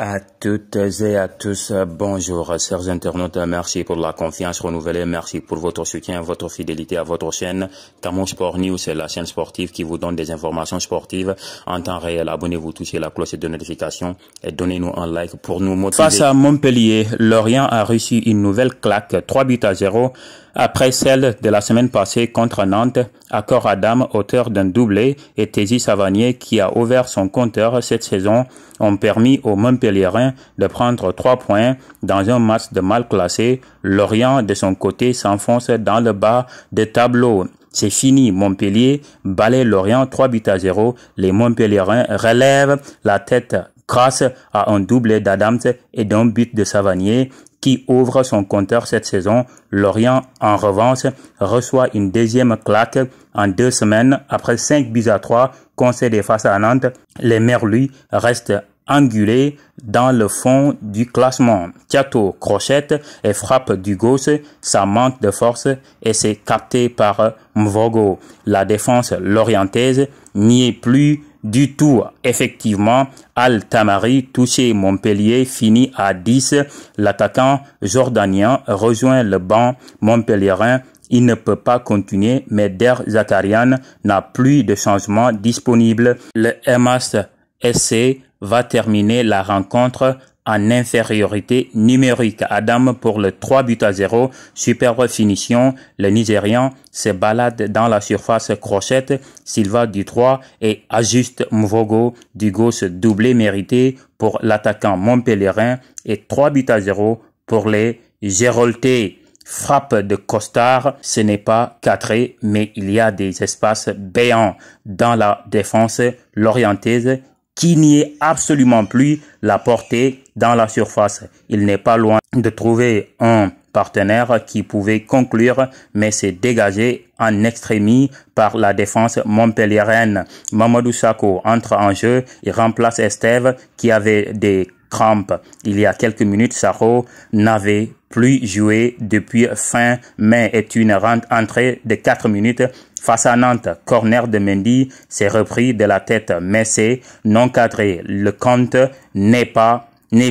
À toutes et à tous, bonjour, chers internautes, merci pour la confiance renouvelée, merci pour votre soutien, votre fidélité à votre chaîne. Camon Sport News, c'est la chaîne sportive qui vous donne des informations sportives en temps réel. Abonnez-vous, touchez la cloche de notification et donnez-nous un like pour nous motiver. Face à Montpellier, Lorient a reçu une nouvelle claque, 3-0, après celle de la semaine passée contre Nantes. Accord Adam, auteur d'un doublé, et Tézi Savanier, qui a ouvert son compteur cette saison, ont permis aux Montpelliérains de prendre 3 points dans un match de mal classé. Lorient, de son côté, s'enfonce dans le bas de tableau. C'est fini, Montpellier balaie Lorient 3-0. Les Montpelliérains relèvent la tête grâce à un doublé d'Adams et d'un but de Savanier qui ouvre son compteur cette saison. Lorient, en revanche, reçoit une deuxième claque en 2 semaines après 5-3 concédés face à Nantes. Les Merlus restent angulés dans le fond du classement. Thiato crochette et frappe du gauche, ça manque de force et c'est capté par Mvogo. La défense lorientaise n'y est plus du tout. Effectivement, Al-Tamari, touché Montpellier, finit à 10. L'attaquant jordanien rejoint le banc montpelliérain. Il ne peut pas continuer, mais Der Zakarian n'a plus de changement disponible. Le Hamas SC va terminer la rencontre en infériorité numérique. Adam pour le 3-0, superbe finition. Le Nigérian se balade dans la surface crochette. Silva du 3 et ajuste Mvogo du gauche, doublé mérité pour l'attaquant montpelliérain et 3-0 pour les Géroltais. Frappe de Costard, ce n'est pas cadré, mais il y a des espaces béants dans la défense lorientaise qui n'y est absolument plus la portée dans la surface. Il n'est pas loin de trouver un partenaire qui pouvait conclure, mais c'est dégagé en extrémie par la défense montpelliéraine. Mamadou Sakho entre en jeu, il remplace Estève qui avait des crampes. Il y a quelques minutes, Sakho n'avait plus joué depuis fin mai et une entrée de 4 minutes face à Nantes. Corner de Mendy s'est repris de la tête, mais c'est non cadré. Le compte n'est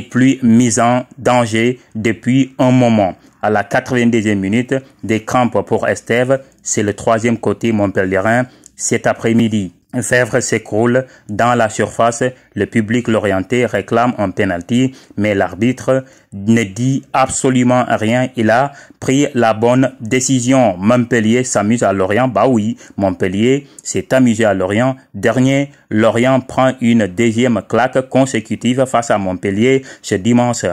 plus mis en danger depuis un moment. À la 92e minute, des crampes pour Estève, c'est le 3e côté montpelliérain cet après-midi. Fèvre s'écroule dans la surface, le public lorientais réclame un penalty, mais l'arbitre ne dit absolument rien. Il a pris la bonne décision. Montpellier s'amuse à Lorient. Bah oui, Montpellier s'est amusé à Lorient. Dernier, Lorient prend une deuxième claque consécutive face à Montpellier ce dimanche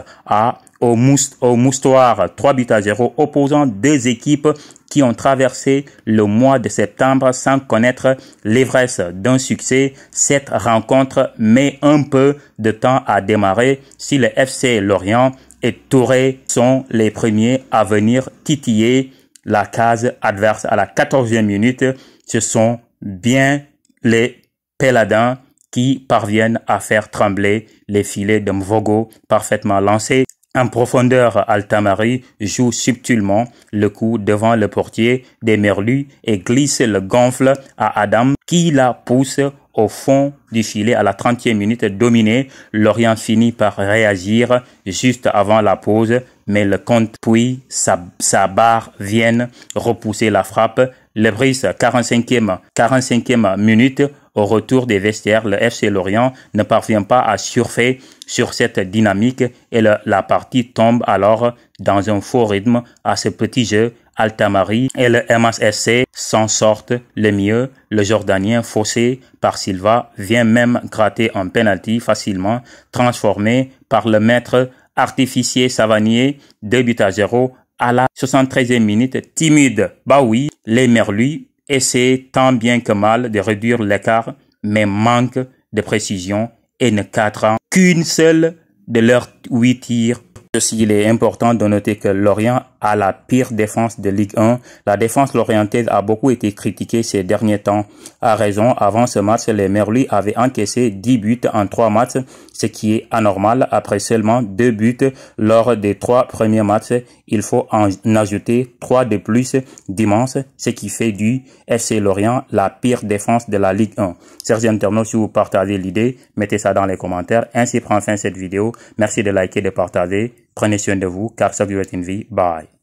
au Moustoir, 3-0, opposant deux équipes qui ont traversé le mois de septembre sans connaître l'ivresse d'un succès. Cette rencontre met un peu de temps à démarrer si le FC Lorient et Touré sont les premiers à venir titiller la case adverse à la 14e minute. Ce sont bien les Péladins qui parviennent à faire trembler les filets de Mvogo parfaitement lancés. En profondeur, Al-Tamari joue subtilement le coup devant le portier des Merlus et glisse le gonfle à Adam qui la pousse au fond du filet à la 30e minute. Dominé, Lorient finit par réagir juste avant la pause, mais le compte puis sa barre viennent repousser la frappe. Le brise 45e minute. Au retour des vestiaires, le FC Lorient ne parvient pas à surfer sur cette dynamique et la partie tombe alors dans un faux rythme. À ce petit jeu, Al-Tamari et le MSSC s'en sortent le mieux. Le Jordanien faussé par Silva vient même gratter un penalty facilement transformé par le maître artificier Savanier. 2-0 à la 73e minute. Timide, bah oui, les Merlus essaie tant bien que mal de réduire l'écart, mais manque de précision et ne cadrant qu'une seule de leurs 8 tirs. Aussi, il est important de noter que Lorient à la pire défense de Ligue 1. La défense lorientaise a beaucoup été critiquée ces derniers temps. À raison, avant ce match, les Merlus avaient encaissé 10 buts en 3 matchs, ce qui est anormal après seulement 2 buts lors des 3 premiers matchs. Il faut en ajouter 3 de plus dimanche, ce qui fait du FC Lorient la pire défense de la Ligue 1. Chers internautes, si vous partagez l'idée, mettez ça dans les commentaires. Ainsi prend fin cette vidéo. Merci de liker, de partager. Prenez soin de vous, car ça doit être une vie. Bye.